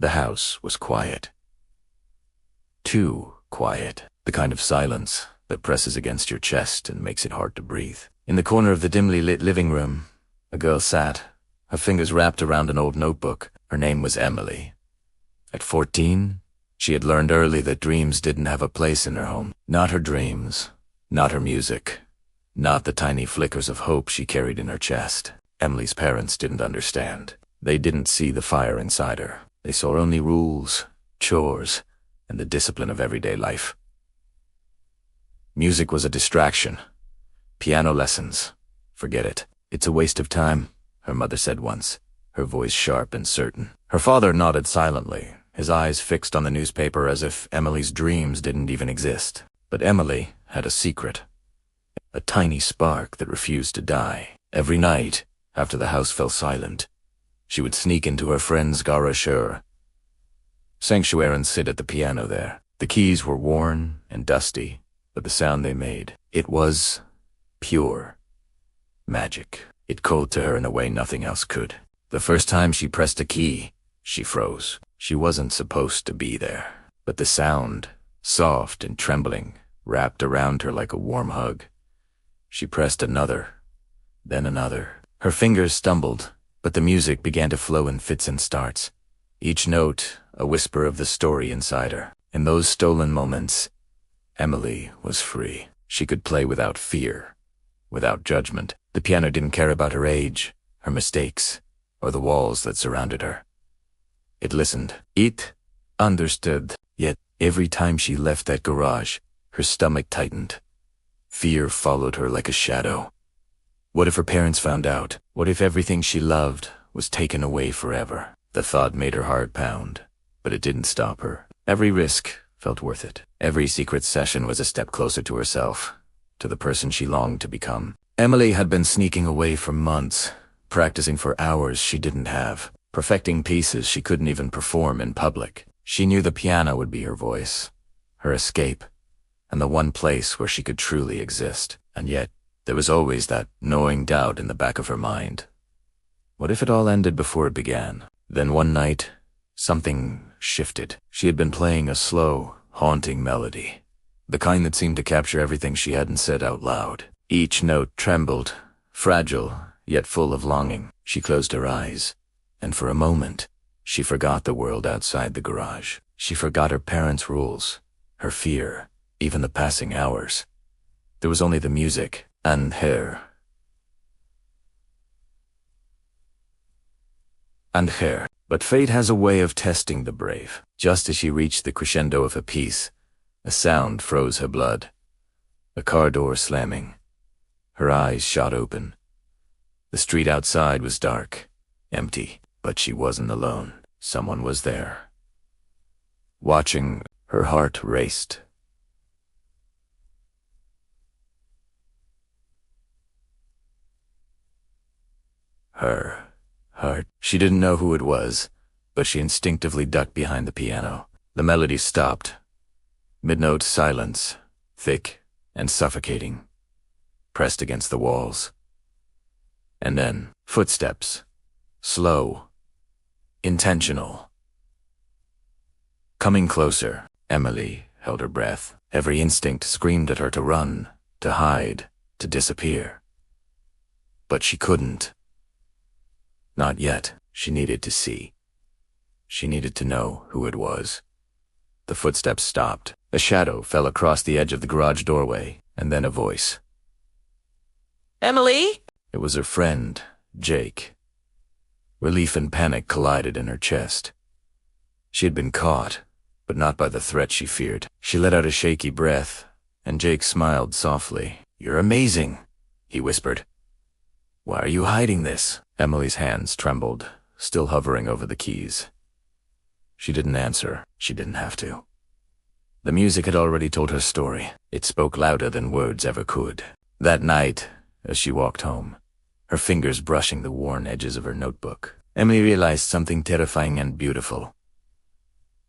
The house was quiet. Too quiet. The kind of silence that presses against your chest and makes it hard to breathe. In the corner of the dimly lit living room, a girl sat, her fingers wrapped around an old notebook. Her name was Emily. At 14, she had learned early that dreams didn't have a place in her home. Not her dreams, not her music, not the tiny flickers of hope she carried in her chest. Emily's parents didn't understand. They didn't see the fire inside her. They saw only rules, chores, and the discipline of everyday life. Music was a distraction. Piano lessons. Forget it. It's a waste of time, her mother said once, her voice sharp and certain. Her father nodded silently, his eyes fixed on the newspaper as if Emily's dreams didn't even exist. But Emily had a secret. A tiny spark that refused to die. Every night, after the house fell silent, she would sneak into her friend's garage sanctuary and sit at the piano there. The keys were worn and dusty, but the sound they made, it was pure magic. It called to her in a way nothing else could. The first time she pressed a key, she froze. She wasn't supposed to be there. But the sound, soft and trembling, wrapped around her like a warm hug. She pressed another, then another. Her fingers stumbled, but the music began to flow in fits and starts. Each note, a whisper of the story inside her. In those stolen moments, Emily was free. She could play without fear, without judgment. The piano didn't care about her age, her mistakes, or the walls that surrounded her. It listened. It understood. Yet, every time she left that garage, her stomach tightened. Fear followed her like a shadow. What if her parents found out? What if everything she loved was taken away forever? The thought made her heart pound, but it didn't stop her. Every risk felt worth it. Every secret session was a step closer to herself, to the person she longed to become. Emily had been sneaking away for months, practicing for hours she didn't have, perfecting pieces she couldn't even perform in public. She knew the piano would be her voice, her escape, and the one place where she could truly exist. And yet, there was always that gnawing doubt in the back of her mind. What if it all ended before it began? Then one night, something shifted. She had been playing a slow, haunting melody, the kind that seemed to capture everything she hadn't said out loud. Each note trembled, fragile, yet full of longing. She closed her eyes, and for a moment, she forgot the world outside the garage. She forgot her parents' rules, her fear, even the passing hours. There was only the music, and her. But fate has a way of testing the brave. Just as she reached the crescendo of a piece, a sound froze her blood. A car door slamming. Her eyes shot open. The street outside was dark, empty, but she wasn't alone. Someone was there. Watching, her heart raced. Her heart. She didn't know who it was, but she instinctively ducked behind the piano. The melody stopped. Mid-note silence, thick and suffocating, pressed against the walls. And then, footsteps. Slow. Intentional. Coming closer, Emily held her breath. Every instinct screamed at her to run, to hide, to disappear. But she couldn't. Not yet. She needed to see. She needed to know who it was. The footsteps stopped. A shadow fell across the edge of the garage doorway, and then a voice. Emily? It was her friend, Jake. Relief and panic collided in her chest. She had been caught, but not by the threat she feared. She let out a shaky breath, and Jake smiled softly. "You're amazing," he whispered. "Why are you hiding this?" Emily's hands trembled, still hovering over the keys. She didn't answer. She didn't have to. The music had already told her story. It spoke louder than words ever could. That night, as she walked home, her fingers brushing the worn edges of her notebook, Emily realized something terrifying and beautiful.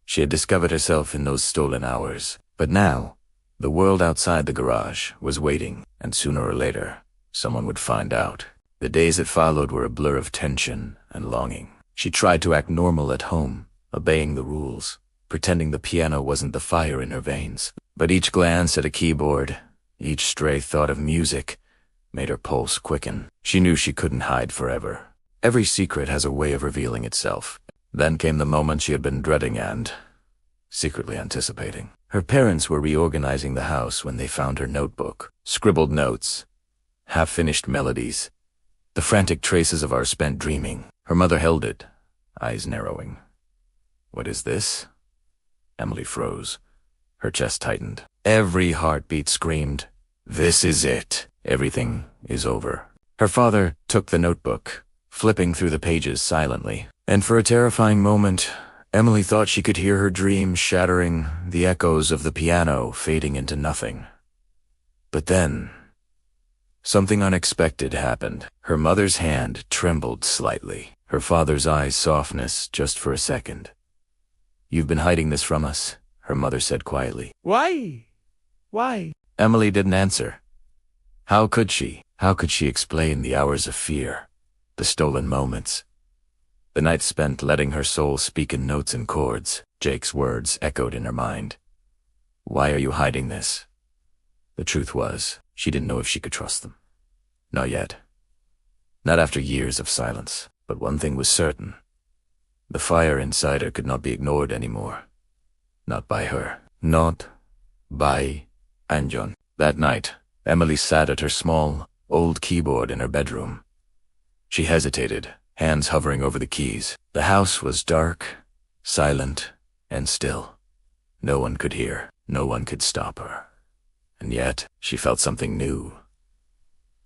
She had discovered herself in those stolen hours, but now, the world outside the garage was waiting, and sooner or later, someone would find out. The days that followed were a blur of tension and longing. She tried to act normal at home, obeying the rules, pretending the piano wasn't the fire in her veins. But each glance at a keyboard, each stray thought of music, made her pulse quicken. She knew she couldn't hide forever. Every secret has a way of revealing itself. Then came the moment she had been dreading and secretly anticipating. Her parents were reorganizing the house when they found her notebook. Scribbled notes, half-finished melodies, the frantic traces of our spent dreaming. Her mother held it, eyes narrowing. "What is this?" Emily froze. Her chest tightened. Every heartbeat screamed, "This is it. Everything is over." Her father took the notebook, flipping through the pages silently. And for a terrifying moment, Emily thought she could hear her dream shattering, the echoes of the piano fading into nothing. But then, something unexpected happened. Her mother's hand trembled slightly, her father's eyes softness just for a second. "You've been hiding this from us," her mother said quietly. Why? Why? Emily didn't answer. How could she? How could she explain the hours of fear, the stolen moments, the nights spent letting her soul speak in notes and chords? Jake's words echoed in her mind. "Why are you hiding this?" The truth was, she didn't know if she could trust them. Not yet. Not after years of silence. But one thing was certain. The fire inside her could not be ignored anymore. Not by her. Not by Anjon. That night, Emily sat at her small, old keyboard in her bedroom. She hesitated, hands hovering over the keys. The house was dark, silent, and still. No one could hear. No one could stop her. And yet, she felt something new.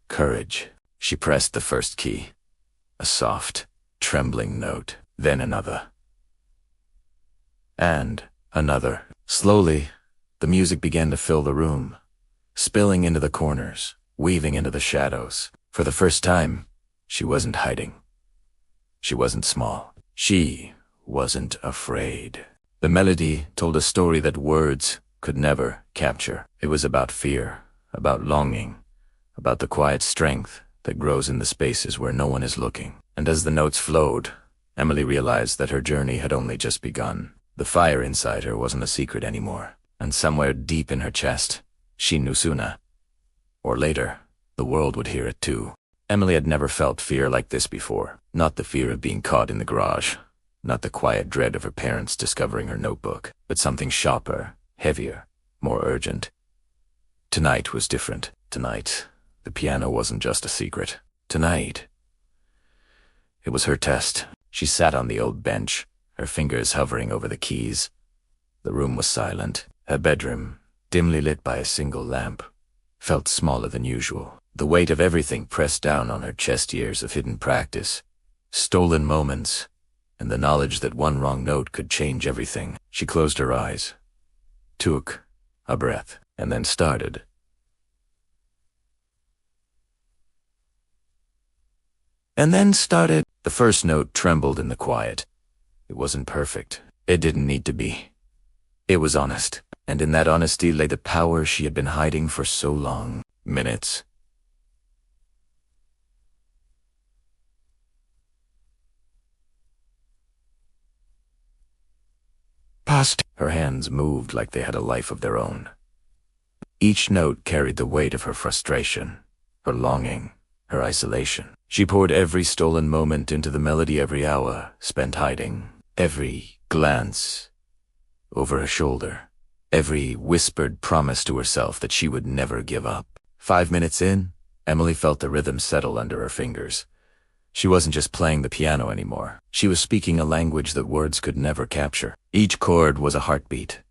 Courage. She pressed the first key. A soft, trembling note. Then another. And another. Slowly, the music began to fill the room, spilling into the corners, weaving into the shadows. For the first time, she wasn't hiding. She wasn't small. She wasn't afraid. The melody told a story that words could never capture. It was about fear, about longing, about the quiet strength that grows in the spaces where no one is looking. And as the notes flowed, Emily realized that her journey had only just begun. The fire inside her wasn't a secret anymore, and somewhere deep in her chest, she knew sooner or later, the world would hear it too. Emily had never felt fear like this before. Not the fear of being caught in the garage, not the quiet dread of her parents discovering her notebook, but something sharper, heavier, more urgent. Tonight was different. Tonight, the piano wasn't just a secret. Tonight, it was her test. She sat on the old bench, her fingers hovering over the keys. The room was silent. Her bedroom, dimly lit by a single lamp, felt smaller than usual. The weight of everything pressed down on her chest, years of hidden practice, stolen moments, and the knowledge that one wrong note could change everything. She closed her eyes, took a breath, and then started. The first note trembled in the quiet. It wasn't perfect. It didn't need to be. It was honest, and in that honesty lay the power she had been hiding for so long. Minutes. Passed. Her hands moved like they had a life of their own. Each note carried the weight of her frustration, her longing, her isolation. She poured every stolen moment into the melody, every hour spent hiding, every glance over her shoulder, every whispered promise to herself that she would never give up. 5 minutes in, Emily felt the rhythm settle under her fingers. She wasn't just playing the piano anymore. She was speaking a language that words could never capture. Each chord was a heartbeat.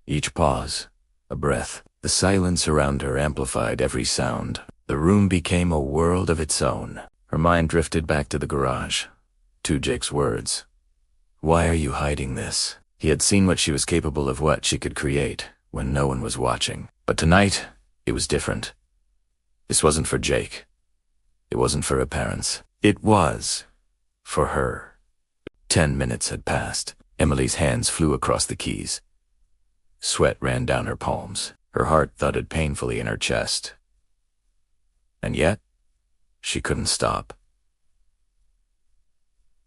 Each pause, a breath. The silence around her amplified every sound. The room became a world of its own. Her mind drifted back to the garage, to Jake's words. "Why are you hiding this?" He had seen what she was capable of, what she could create when no one was watching. But tonight, it was different. This wasn't for Jake. It wasn't for her parents. It was for her. 10 minutes had passed. Emily's hands flew across the keys. Sweat ran down her palms. Her heart thudded painfully in her chest. And yet, she couldn't stop.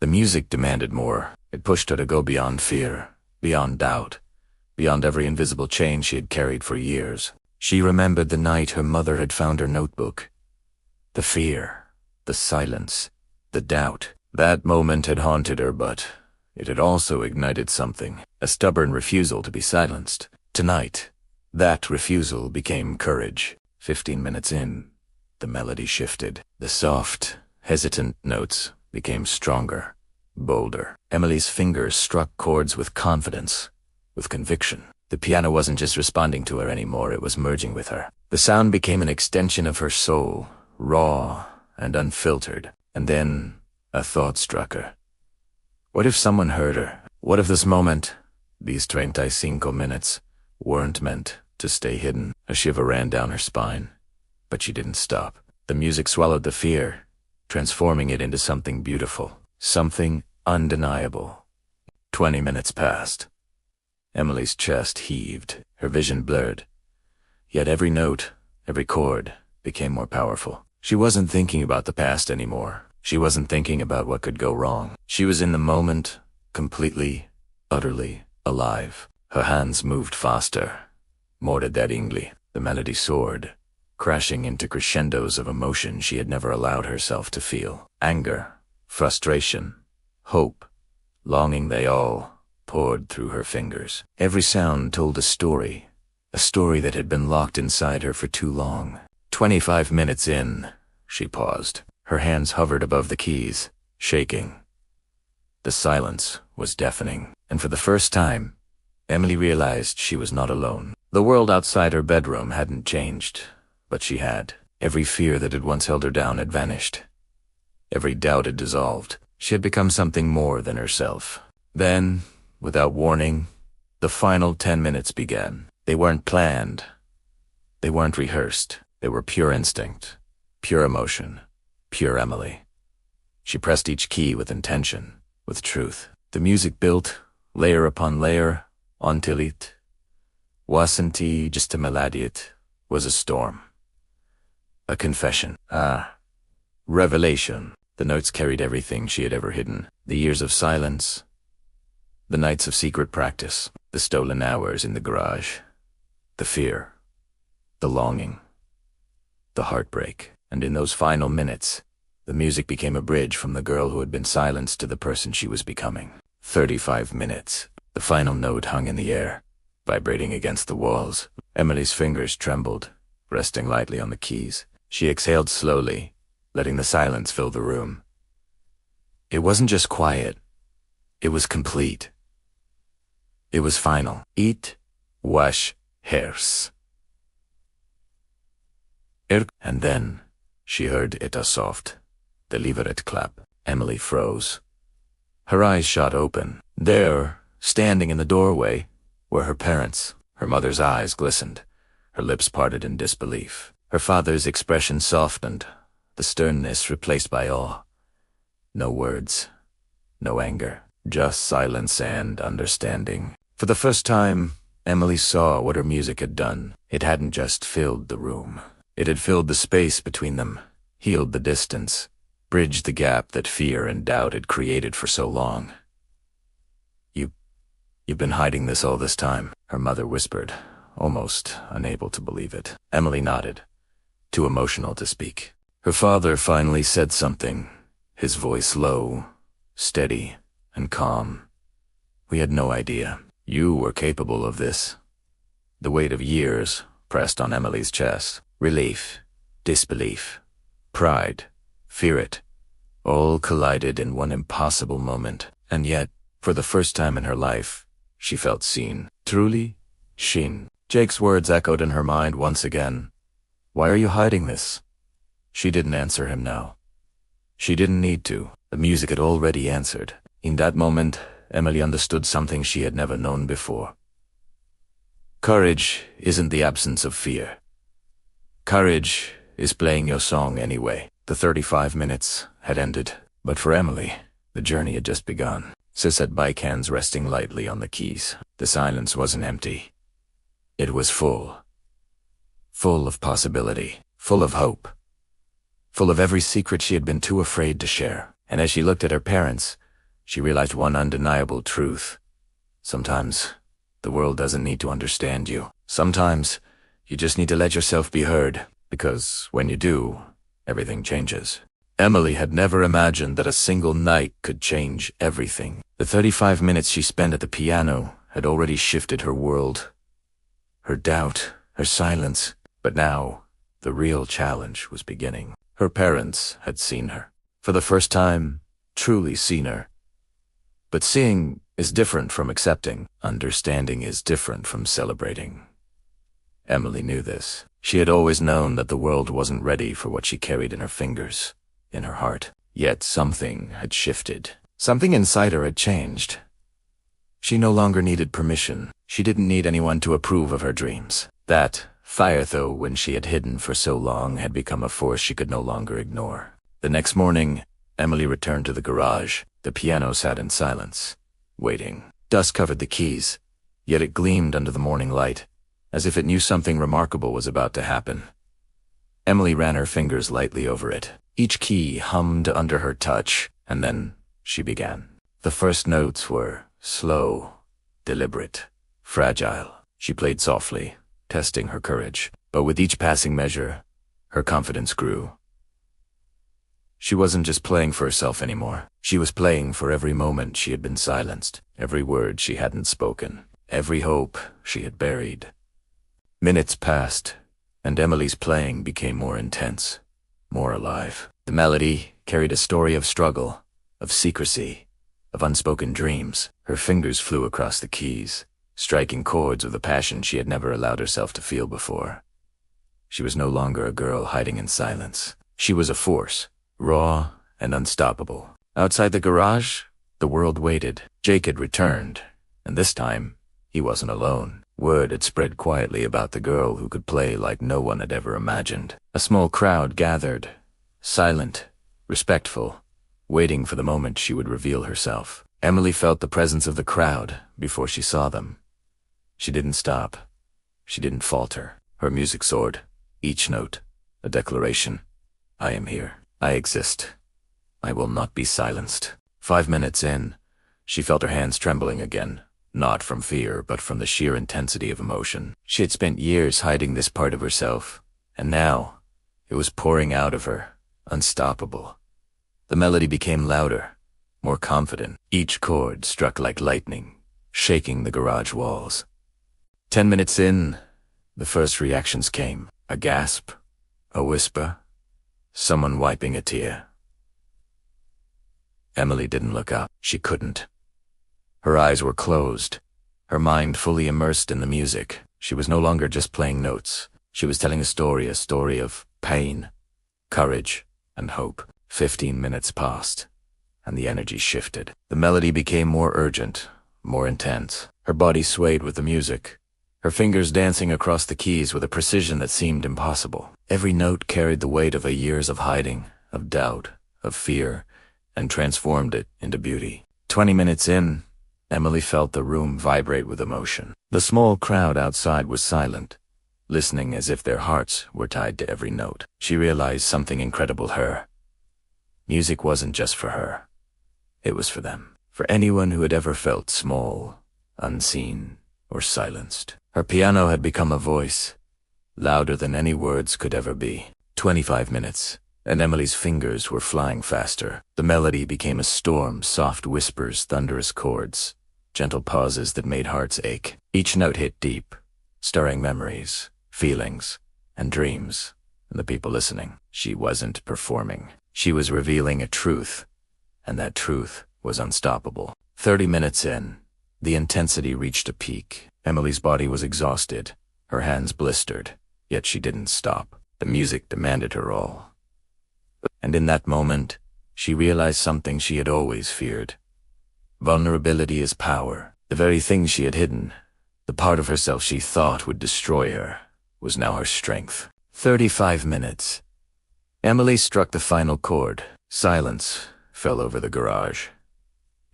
The music demanded more. It pushed her to go beyond fear, beyond doubt, beyond every invisible chain she had carried for years. She remembered the night her mother had found her notebook. The fear, the silence, the doubt. That moment had haunted her, but it had also ignited something, a stubborn refusal to be silenced. Tonight, that refusal became courage. 15 minutes in, the melody shifted. The soft, hesitant notes became stronger, bolder. Emily's fingers struck chords with confidence, with conviction. The piano wasn't just responding to her anymore, it was merging with her. The sound became an extension of her soul, raw and unfiltered. And then a thought struck her. What if someone heard her? What if this moment, these 35 minutes, weren't meant to stay hidden? A shiver ran down her spine, but she didn't stop. The music swallowed the fear, transforming it into something beautiful, something undeniable. 20 minutes passed. Emily's chest heaved, her vision blurred. Yet every note, every chord, became more powerful. She wasn't thinking about the past anymore. She wasn't thinking about what could go wrong. She was in the moment, completely, utterly alive. Her hands moved faster, more deadingly. The melody soared, crashing into crescendos of emotion she had never allowed herself to feel. Anger, frustration, hope, longing, they all poured through her fingers. Every sound told a story that had been locked inside her for too long. 25 minutes in, she paused. Her hands hovered above the keys, shaking. The silence was deafening, and for the first time, Emily realized she was not alone. The world outside her bedroom hadn't changed, but she had. Every fear that had once held her down had vanished. Every doubt had dissolved. She had become something more than herself. Then, without warning, the final 10 minutes began. They weren't planned. They weren't rehearsed. They were pure instinct, pure emotion, pure Emily. She pressed each key with intention, with truth. The music built, layer upon layer, until it wasn't just a melody, it was a storm. A confession. Revelation. The notes carried everything she had ever hidden. The years of silence, the nights of secret practice, the stolen hours in the garage, the fear, the longing, the heartbreak. And in those final minutes, the music became a bridge from the girl who had been silenced to the person she was becoming. 35 minutes. The final note hung in the air, vibrating against the walls. Emily's fingers trembled, resting lightly on the keys. She exhaled slowly, letting the silence fill the room. It wasn't just quiet. It was complete. It was final. It was hers. And then she heard it a soft, deliberate clap. Emily froze. Her eyes shot open. There, standing in the doorway, were her parents. Her mother's eyes glistened. Her lips parted in disbelief. Her father's expression softened, the sternness replaced by awe. No words, no anger, just silence and understanding. For the first time, Emily saw what her music had done. It hadn't just filled the room. It had filled the space between them, healed the distance, bridged the gap that fear and doubt had created for so long. You've been hiding this all this time, her mother whispered, almost unable to believe it. Emily nodded, too emotional to speak. Her father finally said something, his voice low, steady, and calm. We had no idea. You were capable of this. The weight of years pressed on Emily's chest. Relief, disbelief, pride, fear, it all collided in one impossible moment. And yet, for the first time in her life, she felt seen. Truly seen. Jake's words echoed in her mind once again. Why are you hiding this? She didn't answer him now. She didn't need to. The music had already answered. In that moment, Emily understood something she had never known before. Courage isn't the absence of fear. Courage is playing your song anyway. The 35 minutes had ended, but for Emily, the journey had just begun. Sis had bike hands resting lightly on the keys. The silence wasn't empty. It was full. Full of possibility, full of hope, full of every secret she had been too afraid to share. And as she looked at her parents, she realized one undeniable truth. Sometimes, the world doesn't need to understand you. Sometimes, you just need to let yourself be heard, because when you do, everything changes. Emily had never imagined that a single night could change everything. The 35 minutes she spent at the piano had already shifted her world. Her doubt, her silence. But now, the real challenge was beginning. Her parents had seen her. For the first time, truly seen her. But seeing is different from accepting. Understanding is different from celebrating. Emily knew this. She had always known that the world wasn't ready for what she carried in her fingers, in her heart. Yet something had shifted. Something inside her had changed. She no longer needed permission. She didn't need anyone to approve of her dreams. That fire, though, when she had hidden for so long, had become a force she could no longer ignore. The next morning, Emily returned to the garage. The piano sat in silence, waiting. Dust covered the keys, yet it gleamed under the morning light, as if it knew something remarkable was about to happen. Emily ran her fingers lightly over it. Each key hummed under her touch, and then she began. The first notes were slow, deliberate, fragile. She played softly, testing her courage. But with each passing measure, her confidence grew. She wasn't just playing for herself anymore. She was playing for every moment she had been silenced, every word she hadn't spoken, every hope she had buried. Minutes passed, and Emily's playing became more intense, more alive. The melody carried a story of struggle, of secrecy, of unspoken dreams. Her fingers flew across the keys, striking chords with a passion she had never allowed herself to feel before. She was no longer a girl hiding in silence. She was a force, raw and unstoppable. Outside the garage, the world waited. Jake had returned, and this time, he wasn't alone. Word had spread quietly about the girl who could play like no one had ever imagined. A small crowd gathered, silent, respectful, waiting for the moment she would reveal herself. Emily felt the presence of the crowd before she saw them. She didn't stop. She didn't falter. Her music soared, each note a declaration. I am here. I exist. I will not be silenced. 5 minutes in, she felt her hands trembling again, not from fear, but from the sheer intensity of emotion. She had spent years hiding this part of herself, and now it was pouring out of her, unstoppable. The melody became louder, more confident. Each chord struck like lightning, shaking the garage walls. 10 minutes in, the first reactions came. A gasp, a whisper, someone wiping a tear. Emily didn't look up. She couldn't. Her eyes were closed, her mind fully immersed in the music. She was no longer just playing notes. She was telling a story of pain, courage, and hope. 15 minutes passed, and the energy shifted. The melody became more urgent, more intense. Her body swayed with the music, her fingers dancing across the keys with a precision that seemed impossible. Every note carried the weight of years of hiding, of doubt, of fear, and transformed it into beauty. 20 minutes in, Emily felt the room vibrate with emotion. The small crowd outside was silent, listening as if their hearts were tied to every note. She realized something incredible. Music wasn't just for her. It was for them. For anyone who had ever felt small, unseen, or silenced. Her piano had become a voice, louder than any words could ever be. 25 minutes, and Emily's fingers were flying faster. The melody became a storm, soft whispers, thunderous chords, gentle pauses that made hearts ache. Each note hit deep, stirring memories, feelings, and dreams in the people listening. She wasn't performing. She was revealing a truth, and that truth was unstoppable. 30 minutes in, the intensity reached a peak. Emily's body was exhausted, her hands blistered, yet she didn't stop. The music demanded her all. And in that moment, she realized something she had always feared. Vulnerability is power. The very thing she had hidden, the part of herself she thought would destroy her, was now her strength. 35 minutes. Emily struck the final chord. Silence fell over the garage.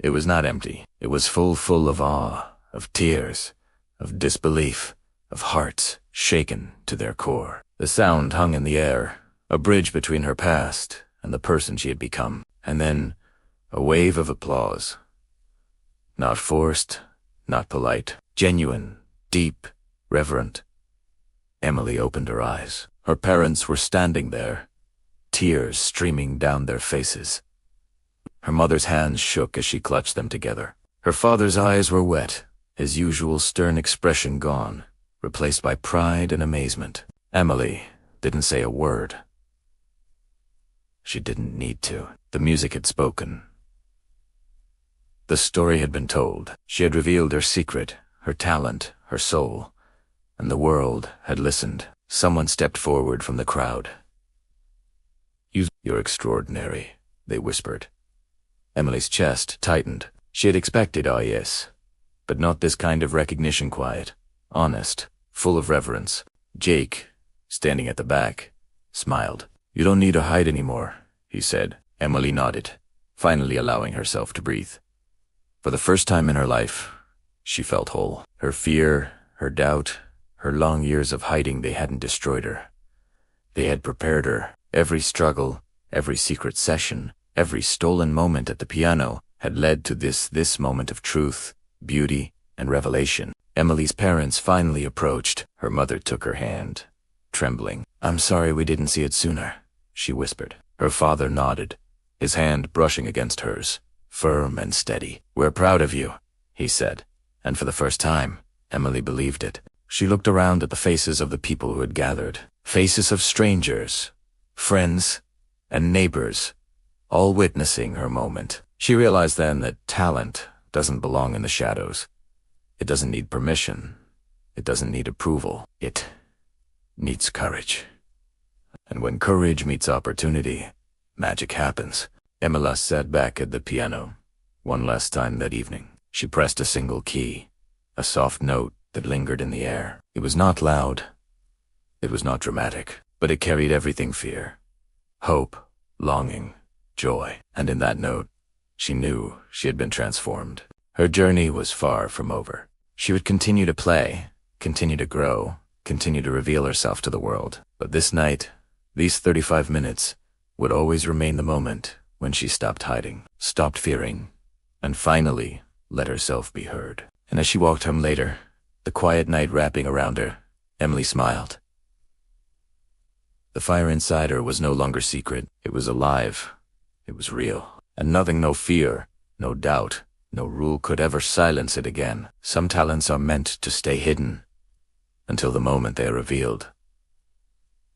It was not empty. It was full of awe, of tears, of disbelief, of hearts shaken to their core. The sound hung in the air, a bridge between her past and the person she had become. And then, a wave of applause, Not forced, not polite. Genuine, deep, reverent. Emily opened her eyes. Her parents were standing there, tears streaming down their faces. Her mother's hands shook as she clutched them together. Her father's eyes were wet, his usual stern expression gone, replaced by pride and amazement. Emily didn't say a word. She didn't need to. The music had spoken. The story had been told. She had revealed her secret, her talent, her soul, and the world had listened. Someone stepped forward from the crowd. "You're extraordinary," they whispered. Emily's chest tightened. She had expected, "Oh yes," but not this kind of recognition. Quiet, honest, full of reverence. Jake, standing at the back, smiled. "You don't need to hide anymore," he said. Emily nodded, finally allowing herself to breathe. For the first time in her life, she felt whole. Her fear, her doubt, her long years of hiding, they hadn't destroyed her. They had prepared her. Every struggle, every secret session, every stolen moment at the piano had led to this moment of truth, beauty, and revelation. Emily's parents finally approached. Her mother took her hand, trembling. "I'm sorry we didn't see it sooner," she whispered. Her father nodded, his hand brushing against hers, firm and steady. "We're proud of you," he said, and for the first time, Emily believed it. She looked around at the faces of the people who had gathered, faces of strangers, friends, and neighbors, all witnessing her moment. She realized then that talent doesn't belong in the shadows. It doesn't need permission. It doesn't need approval. It needs courage. And when courage meets opportunity, magic happens. Emily sat back at the piano. One last time that evening, she pressed a single key, a soft note that lingered in the air. It was not loud. It was not dramatic, but it carried everything: fear, hope, longing, joy. And in that note, she knew she had been transformed. Her journey was far from over. She would continue to play, continue to grow, continue to reveal herself to the world. But this night, these 35 minutes, would always remain the moment when she stopped hiding, stopped fearing, and finally let herself be heard. And as she walked home later, the quiet night wrapping around her, Emily smiled. The fire inside her was no longer secret. It was alive. It was real. And nothing, no fear, no doubt, no rule could ever silence it again. Some talents are meant to stay hidden until the moment they are revealed.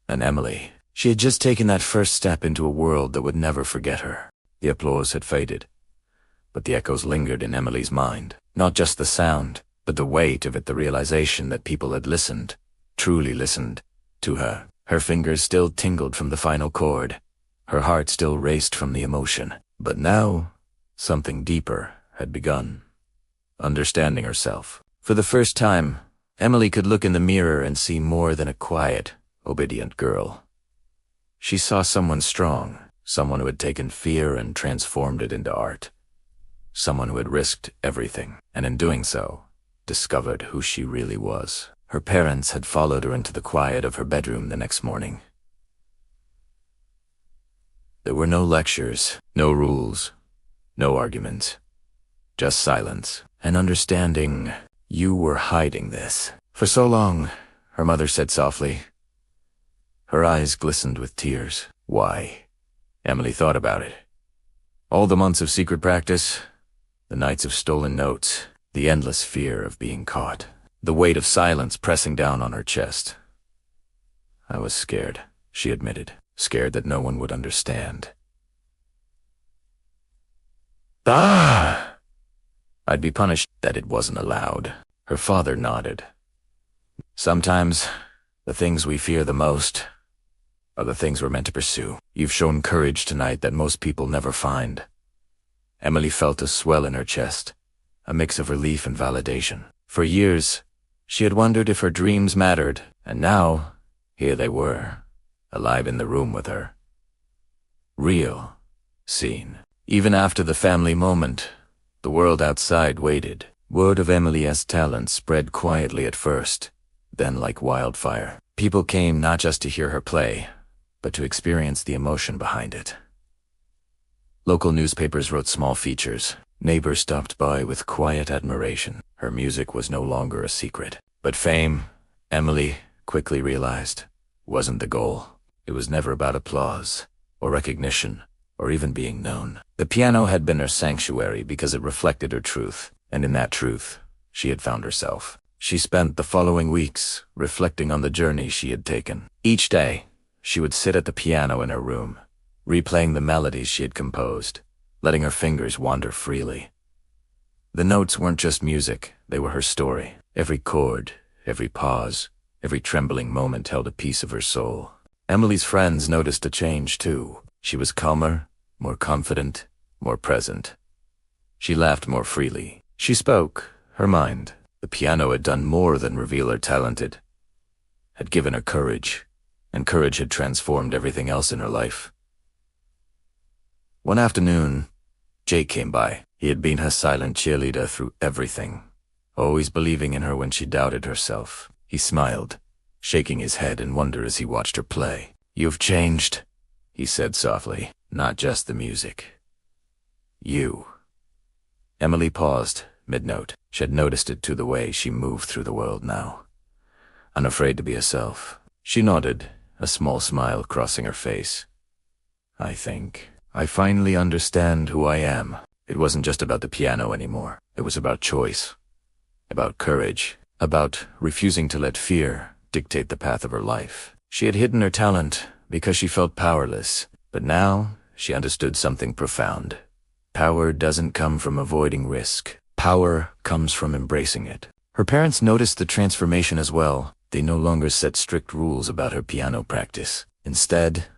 And Emily, she had just taken that first step into a world that would never forget her. The applause had faded, but the echoes lingered in Emily's mind. Not just the sound, but the weight of it, the realization that people had listened, truly listened, to her. Her fingers still tingled from the final chord. Her heart still raced from the emotion. But now, something deeper had begun. Understanding herself. For the first time, Emily could look in the mirror and see more than a quiet, obedient girl. She saw someone strong, someone who had taken fear and transformed it into art. Someone who had risked everything, and in doing so, discovered who she really was. Her parents had followed her into the quiet of her bedroom the next morning. There were no lectures, no rules, no arguments, just silence and understanding. "You were hiding this for so long," her mother said softly. Her eyes glistened with tears. Why? Emily thought about it. All the months of secret practice, the nights of stolen notes, the endless fear of being caught, the weight of silence pressing down on her chest. "I was scared," she admitted, scared that no one would understand. I'd be punished, that it wasn't allowed. Her father nodded. "Sometimes, the things we fear the most are the things we're meant to pursue. You've shown courage tonight that most people never find." Emily felt a swell in her chest, a mix of relief and validation. For years, she had wondered if her dreams mattered, and now, here they were, alive in the room with her. Real, seen. Even after the family moment, the world outside waited. Word of Emily's talent spread quietly at first, then like wildfire. People came not just to hear her play, but to experience the emotion behind it. Local newspapers wrote small features. Neighbors stopped by with quiet admiration. Her music was no longer a secret. But fame, Emily quickly realized, wasn't the goal. It was never about applause, or recognition, or even being known. The piano had been her sanctuary because it reflected her truth, and in that truth, she had found herself. She spent the following weeks reflecting on the journey she had taken. Each day, she would sit at the piano in her room, replaying the melodies she had composed, letting her fingers wander freely. The notes weren't just music, they were her story. Every chord, every pause, every trembling moment held a piece of her soul. Emily's friends noticed a change too. She was calmer, more confident, more present. She laughed more freely. She spoke her mind. The piano had done more than reveal her talent. It had given her courage, and courage had transformed everything else in her life. One afternoon, Jake came by. He had been her silent cheerleader through everything, always believing in her when she doubted herself. He smiled, shaking his head in wonder as he watched her play. "You've changed," he said softly. "Not just the music. You." Emily paused, mid-note. She had noticed it to the way she moved through the world now, unafraid to be herself. She nodded, a small smile crossing her face. "I think I finally understand who I am." It wasn't just about the piano anymore. It was about choice, about courage, about refusing to let fear dictate the path of her life. She had hidden her talent because she felt powerless, but now she understood something profound. Power doesn't come from avoiding risk. Power comes from embracing it. Her parents noticed the transformation as well. They no longer set strict rules about her piano practice. Instead,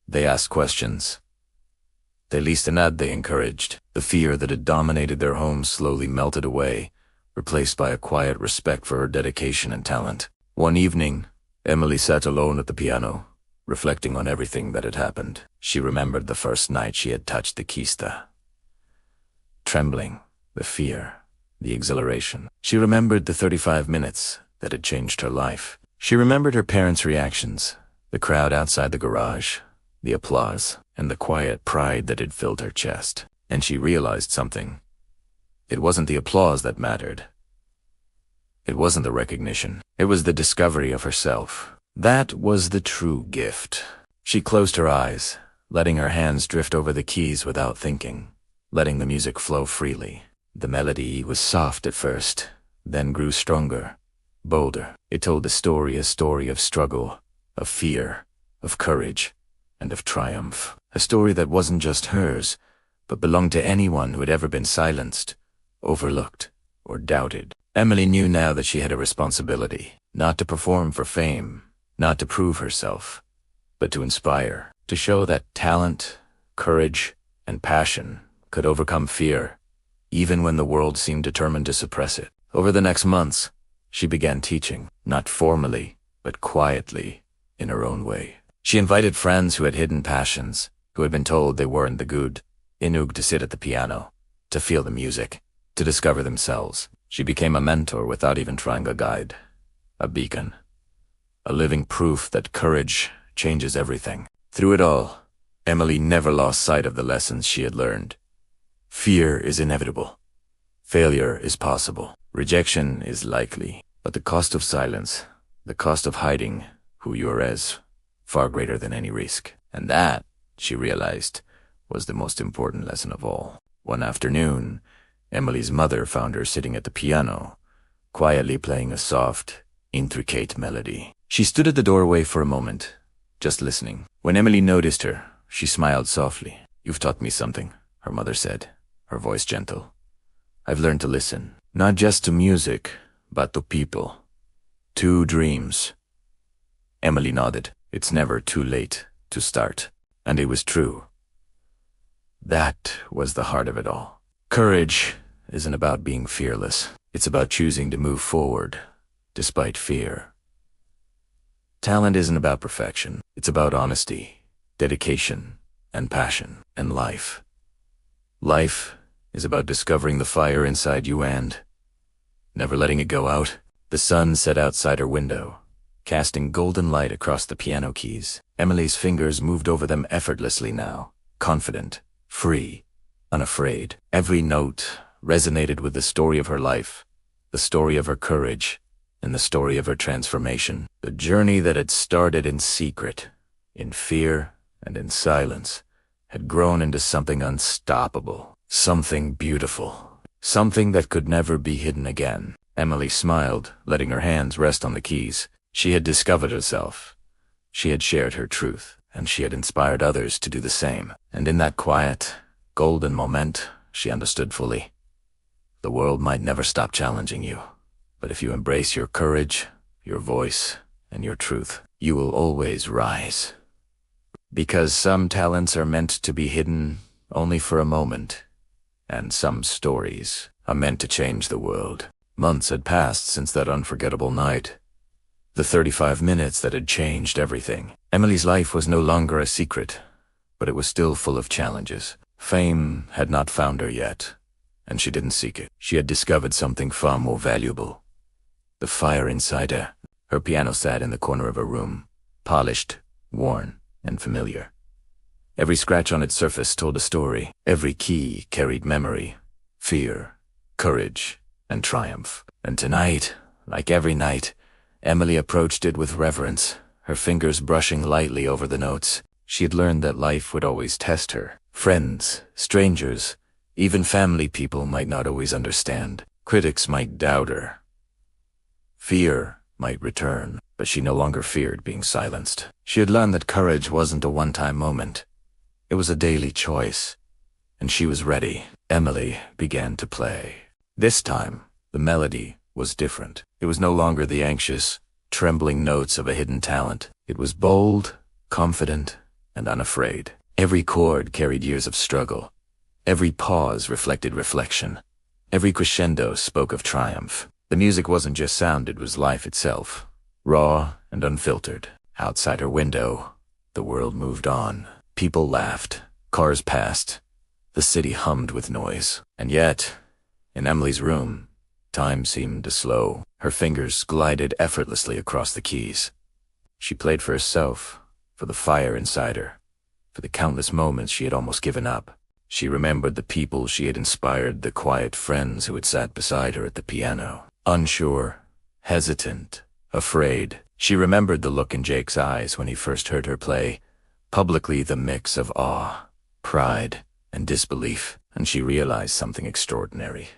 they asked questions. They they encouraged. The fear that had dominated their home slowly melted away, replaced by a quiet respect for her dedication and talent. One evening, Emily sat alone at the piano, reflecting on everything that had happened. She remembered the first night she had touched the kista. Trembling, the fear, the exhilaration. She remembered the 35 minutes that had changed her life. She remembered her parents' reactions, the crowd outside the garage, the applause, and the quiet pride that had filled her chest. And she realized something. It wasn't the applause that mattered. It wasn't the recognition. It was the discovery of herself. That was the true gift. She closed her eyes, letting her hands drift over the keys without thinking, letting the music flow freely. The melody was soft at first, then grew stronger, bolder. It told a story of struggle, of fear, of courage, and of triumph. A story that wasn't just hers, but belonged to anyone who had ever been silenced, overlooked, or doubted. Emily knew now that she had a responsibility, not to perform for fame, not to prove herself, but to inspire, to show that talent, courage, and passion could overcome fear, even when the world seemed determined to suppress it. Over the next months, she began teaching, not formally, but quietly, in her own way. She invited friends who had hidden passions, who had been told they weren't the good, Inug to sit at the piano, to feel the music, to discover themselves. She became a mentor without even trying a guide, a beacon, a living proof that courage changes everything. Through it all, Emily never lost sight of the lessons she had learned. Fear is inevitable. Failure is possible. Rejection is likely. But the cost of silence, the cost of hiding who you are is far greater than any risk. And that, she realized, was the most important lesson of all. One afternoon, Emily's mother found her sitting at the piano, quietly playing a soft, intricate melody. She stood at the doorway for a moment, just listening. When Emily noticed her, she smiled softly. "You've taught me something," her mother said, her voice gentle. "I've learned to listen, not just to music, but to people, to dreams." Emily nodded. It's never too late to start. And it was true. That was the heart of it all. Courage isn't about being fearless. It's about choosing to move forward, despite fear. Talent isn't about perfection. It's about honesty, dedication, and passion, and life. Life is about discovering the fire inside you and never letting it go out. The sun set outside her window, casting golden light across the piano keys. Emily's fingers moved over them effortlessly now, confident, free. unafraid. Every note resonated with the story of her life, the story of her courage, and the story of her transformation. The journey that had started in secret, in fear, and in silence, had grown into something unstoppable, something beautiful, something that could never be hidden again. Emily smiled, letting her hands rest on the keys. She had discovered herself. She had shared her truth, and she had inspired others to do the same. And in that quiet, golden moment, she understood fully. The world might never stop challenging you, but if you embrace your courage, your voice, and your truth, you will always rise. Because some talents are meant to be hidden only for a moment, and some stories are meant to change the world. Months had passed since that unforgettable night. The 35 minutes that had changed everything. Emily's life was no longer a secret, but it was still full of challenges. Fame had not found her yet, and she didn't seek it. She had discovered something far more valuable. The fire inside her. Her piano sat in the corner of her room, polished, worn, and familiar. Every scratch on its surface told a story. Every key carried memory, fear, courage, and triumph. And tonight, like every night, Emily approached it with reverence, her fingers brushing lightly over the notes. She had learned that life would always test her. Friends, strangers, even family people might not always understand. Critics might doubt her. Fear might return, but she no longer feared being silenced. She had learned that courage wasn't a one-time moment. It was a daily choice, and she was ready. Emily began to play. This time, the melody was different. It was no longer the anxious, trembling notes of a hidden talent. It was bold, confident, and unafraid. Every chord carried years of struggle. Every pause reflected reflection. Every crescendo spoke of triumph. The music wasn't just sound, it was life itself, raw and unfiltered. Outside her window, the world moved on. People laughed, cars passed, the city hummed with noise. And yet, in Emily's room, time seemed to slow. Her fingers glided effortlessly across the keys. She played for herself, for the fire inside her, for the countless moments she had almost given up. She remembered the people she had inspired, the quiet friends who had sat beside her at the piano. Unsure, hesitant, afraid. She remembered the look in Jake's eyes when he first heard her play, publicly the mix of awe, pride, and disbelief. And she realized something extraordinary.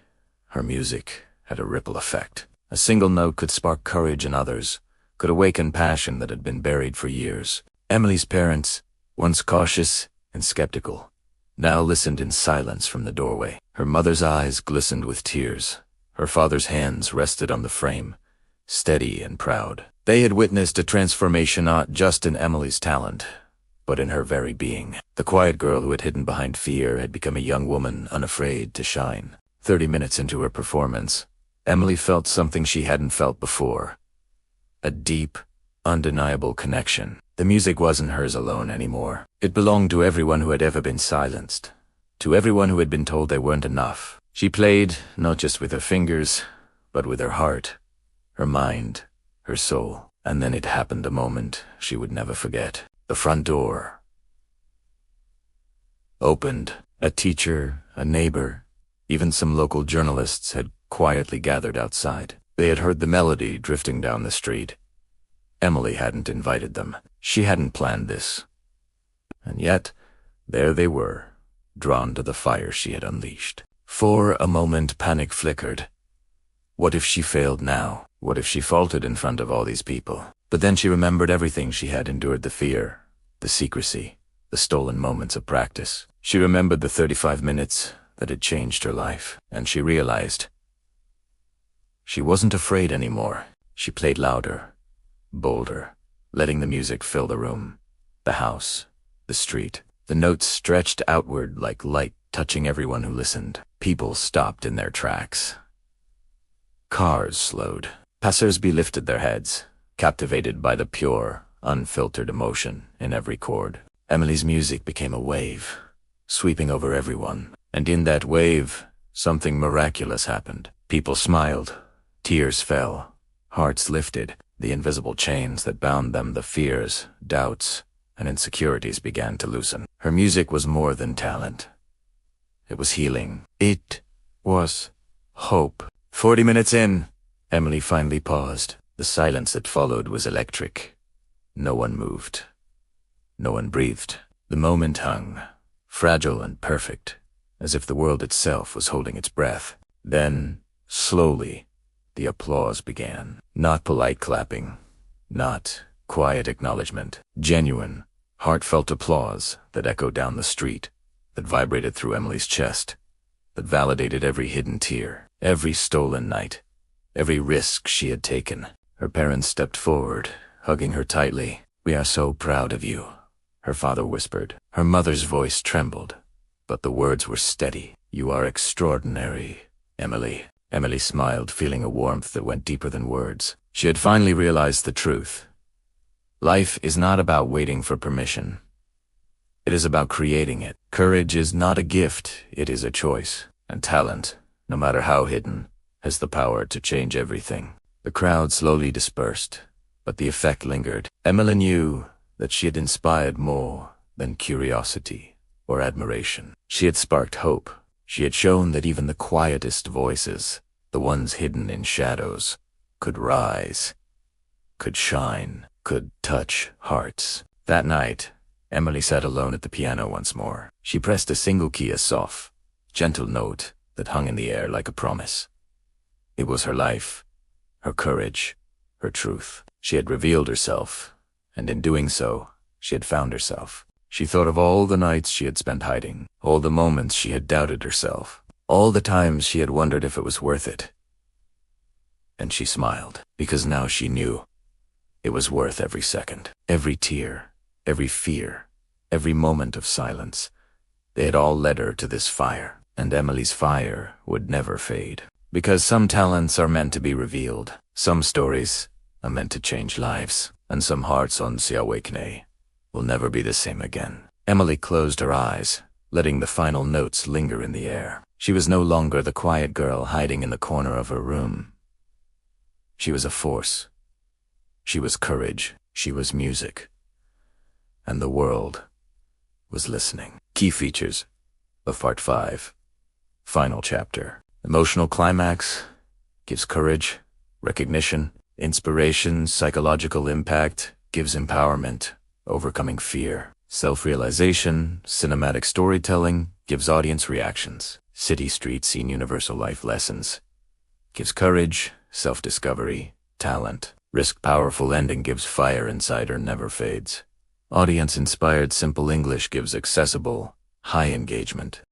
Her music had a ripple effect. A single note could spark courage in others, could awaken passion that had been buried for years. Emily's parents, once cautious and skeptical, now listened in silence from the doorway. Her mother's eyes glistened with tears. Her father's hands rested on the frame, steady and proud. They had witnessed a transformation not just in Emily's talent, but in her very being. The quiet girl who had hidden behind fear had become a young woman unafraid to shine. 30 minutes into her performance, Emily felt something she hadn't felt before. A deep, undeniable connection. The music wasn't hers alone anymore. It belonged to everyone who had ever been silenced, to everyone who had been told they weren't enough. She played not just with her fingers, but with her heart, her mind, her soul. And then it happened, a moment she would never forget. The front door opened. A teacher, a neighbor, even some local journalists had quietly gathered outside. They had heard the melody drifting down the street. Emily hadn't invited them. She hadn't planned this. And yet, there they were, drawn to the fire she had unleashed. For a moment, panic flickered. What if she failed now? What if she faltered in front of all these people? But then she remembered everything she had endured, the fear, the secrecy, the stolen moments of practice. She remembered the 35 minutes that had changed her life, and she realized she wasn't afraid anymore. She played louder, bolder, letting the music fill the room, the house, the street. The notes stretched outward like light, touching everyone who listened. People stopped in their tracks. Cars slowed. Passers-by lifted their heads, captivated by the pure, unfiltered emotion in every chord. Emily's music became a wave, sweeping over everyone. And in that wave, something miraculous happened. People smiled, tears fell, hearts lifted. The invisible chains that bound them, the fears, doubts, and insecurities began to loosen. Her music was more than talent. It was healing. It was hope. 40 minutes in, Emily finally paused. The silence that followed was electric. No one moved. No one breathed. The moment hung, fragile and perfect, as if the world itself was holding its breath. Then, slowly, the applause began. Not polite clapping, not quiet acknowledgement. Genuine, heartfelt applause that echoed down the street, that vibrated through Emily's chest, that validated every hidden tear, every stolen night, every risk she had taken. Her parents stepped forward, hugging her tightly. "We are so proud of you," her father whispered. Her mother's voice trembled, but the words were steady. "You are extraordinary, Emily." Emily smiled, feeling a warmth that went deeper than words. She had finally realized the truth. Life is not about waiting for permission. It is about creating it. Courage is not a gift, it is a choice. And talent, no matter how hidden, has the power to change everything. The crowd slowly dispersed, but the effect lingered. Emily knew that she had inspired more than curiosity or admiration. She had sparked hope. She had shown that even the quietest voices, the ones hidden in shadows, could rise, could shine, could touch hearts. That night, Emily sat alone at the piano once more. She pressed a single key, a soft, gentle note that hung in the air like a promise. It was her life, her courage, her truth. She had revealed herself, and in doing so, she had found herself. She thought of all the nights she had spent hiding, all the moments she had doubted herself, all the times she had wondered if it was worth it. And she smiled, because now she knew it was worth every second, every tear, every fear, every moment of silence. They had all led her to this fire, and Emily's fire would never fade. Because some talents are meant to be revealed, some stories are meant to change lives, and some hearts on Siawakne will never be the same again. Emily closed her eyes, letting the final notes linger in the air. She was no longer the quiet girl hiding in the corner of her room. She was a force. She was courage. She was music. And the world was listening. Key features of Part 5. Final chapter. Emotional climax gives courage, recognition, inspiration, psychological impact, gives empowerment, overcoming fear. Self-realization, cinematic storytelling, gives audience reactions. City Street Scene Universal Life Lessons gives courage, self-discovery, talent. Risk Powerful Ending gives fire inside her, never fades. Audience-inspired simple English gives accessible, high engagement.